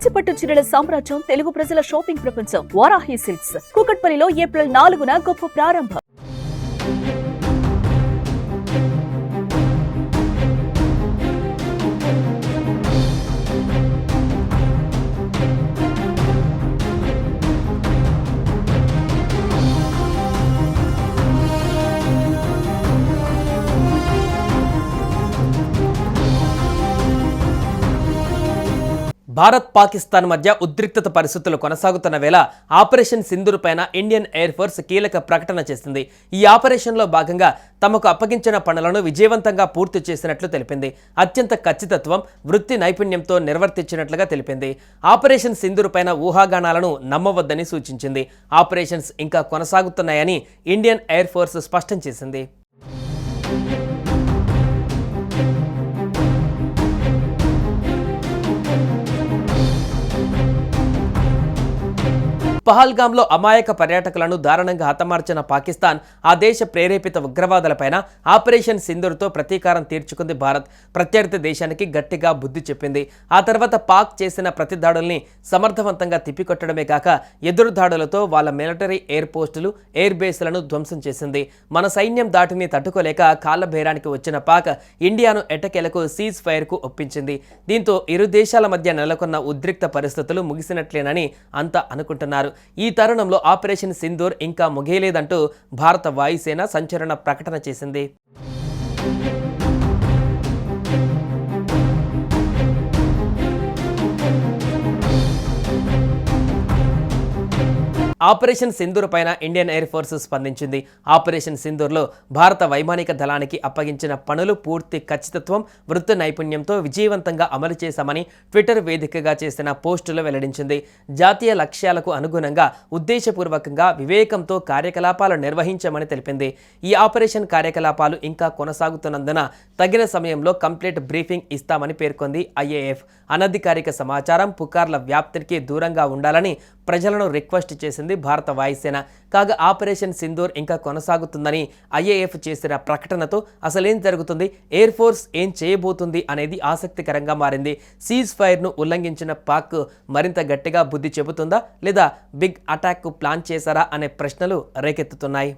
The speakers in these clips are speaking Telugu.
కంచిపట్టు చీరల సామ్రాజ్యం తెలుగు ప్రజల షాపింగ్ ప్రపంచం వారాహి సిల్క్స్ కూకట్పల్లిలో ఏప్రిల్ 4న గొప్ప ప్రారంభం. భారత్ పాకిస్తాన్ మధ్య ఉద్రిక్తత పరిస్థితులు కొనసాగుతున్న వేళ ఆపరేషన్ సింధూర్ పైన ఇండియన్ ఎయిర్ ఫోర్స్ కీలక ప్రకటన చేసింది. ఈ ఆపరేషన్లో భాగంగా తమకు అప్పగించిన పనులను విజయవంతంగా పూర్తి చేసినట్లు తెలిపింది. అత్యంత ఖచ్చితత్వం, వృత్తి నైపుణ్యంతో నిర్వర్తించినట్లుగా తెలిపింది. ఆపరేషన్ సింధూర్ పైన ఊహాగానాలను నమ్మవద్దని సూచించింది. ఆపరేషన్స్ ఇంకా కొనసాగుతున్నాయని ఇండియన్ ఎయిర్ ఫోర్స్ స్పష్టం చేసింది. పహల్గామ్లో అమాయక పర్యాటకులను దారుణంగా హతమార్చిన పాకిస్తాన్ ఆ దేశ ప్రేరేపిత ఉగ్రవాదులపైన ఆపరేషన్ సింధూర్తో ప్రతీకారం తీర్చుకుంది. భారత్ ప్రత్యర్థి దేశానికి గట్టిగా బుద్ధి చెప్పింది. ఆ తర్వాత పాక్ చేసిన ప్రతి దాడుల్ని సమర్థవంతంగా తిప్పికొట్టడమే కాక ఎదురు దాడులతో వాళ్ళ మిలిటరీ ఎయిర్ పోస్టులు, ఎయిర్ బేస్లను ధ్వంసం చేసింది. మన సైన్యం దాటిని తట్టుకోలేక కాళ్లబేరానికి వచ్చిన పాక్ ఇండియాను ఎట్టకేలకు సీజ్ ఫైర్కు ఒప్పించింది. దీంతో ఇరు దేశాల మధ్య నెలకొన్న ఉద్రిక్త పరిస్థితులు ముగిసినట్లేనని అంతా అనుకుంటున్నారు. ఈ తరుణంలో ఆపరేషన్ సింధూర్ ఇంకా ముగియలేదంటూ భారత వాయుసేన సంచలన ప్రకటన చేసింది. ఆపరేషన్ సింధూర్ పైన ఇండియన్ ఎయిర్ ఫోర్స్ స్పందించింది. ఆపరేషన్ సింధూర్లో భారత వైమానిక దళానికి అప్పగించిన పనులు పూర్తి ఖచ్చితత్వం, వృత్తి నైపుణ్యంతో విజయవంతంగా అమలు చేశామని ట్విట్టర్ వేదికగా చేసిన పోస్టులో వెల్లడించింది. జాతీయ లక్ష్యాలకు అనుగుణంగా ఉద్దేశపూర్వకంగా వివేకంతో కార్యకలాపాలు నిర్వహించామని తెలిపింది. ఈ ఆపరేషన్ కార్యకలాపాలు ఇంకా కొనసాగుతున్నందున తగిన సమయంలో కంప్లీట్ బ్రీఫింగ్ ఇస్తామని పేర్కొంది ఐఏఎఫ్. అనధికారిక సమాచారం, పుకార్ల వ్యాప్తికి దూరంగా ఉండాలని ప్రజలను రిక్వెస్ట్ చేసింది భారత వాయుసేన. కాగా ఆపరేషన్ సింధూర్ ఇంకా కొనసాగుతుందని ఐఏఎఫ్ చేసిన ప్రకటనతో అసలేం జరుగుతుంది, ఎయిర్ ఫోర్స్ ఏం చేయబోతుంది అనేది ఆసక్తికరంగా మారింది. సీజ్ ఫైర్ను ఉల్లంఘించిన పాక్ మరింత గట్టిగా బుద్ధి చెబుతుందా లేదా బిగ్ అటాక్కు ప్లాన్ చేశారా అనే ప్రశ్నలు రేకెత్తుతున్నాయి.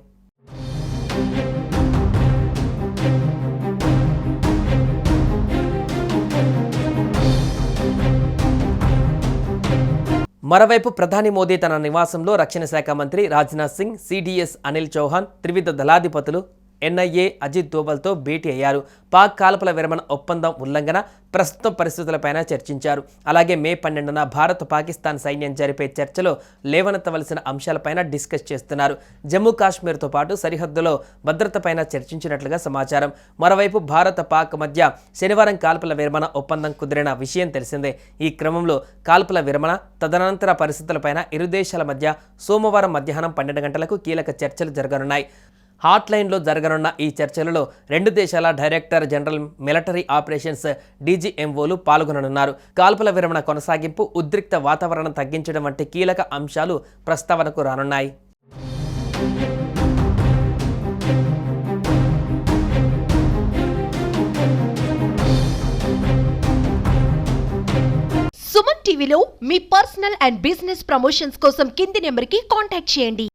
మరోవైపు ప్రధాని మోదీ తన నివాసంలో రక్షణ శాఖ మంత్రి రాజ్నాథ్ సింగ్, సిడిఎస్ అనిల్ చౌహాన్, త్రివిధ దళాధిపతులు, ఎన్ఐఏ అజిత్ దోవల్తో భేటీ అయ్యారు. పాక్ కాల్పుల విరమణ ఒప్పందం ఉల్లంఘన, ప్రస్తుత పరిస్థితులపైన చర్చించారు. అలాగే మే 12న భారత్ పాకిస్తాన్ సైన్యం జరిపే చర్చలో లేవనెత్తవలసిన అంశాలపైన డిస్కస్ చేస్తున్నారు. జమ్మూ కాశ్మీర్తో పాటు సరిహద్దులో భద్రతపైన చర్చించినట్లుగా సమాచారం. మరోవైపు భారత పాక్ మధ్య శనివారం కాల్పుల విరమణ ఒప్పందం కుదిరిన విషయం తెలిసిందే. ఈ క్రమంలో కాల్పుల విరమణ, తదనంతర పరిస్థితులపైన ఇరు దేశాల మధ్య సోమవారం మధ్యాహ్నం 12 గంటలకు కీలక చర్చలు జరగనున్నాయి. హాట్లైన్లో జరగనున్న ఈ చర్చలలో రెండు దేశాల డైరెక్టర్ జనరల్ మిలిటరీ ఆపరేషన్స్ డీజీఎంఓలు పాల్గొననున్నారు. కాల్పుల విరమణ కొనసాగింపు, ఉద్రిక్త వాతావరణం తగ్గించడం వంటి కీలక అంశాలు ప్రస్తావనకు రానున్నాయి. సుమన్ టీవీలో మీ పర్సనల్ అండ్ బిజినెస్ ప్రమోషన్స్ కోసం కింది నెంబర్కి కాంటాక్ట్ చేయండి.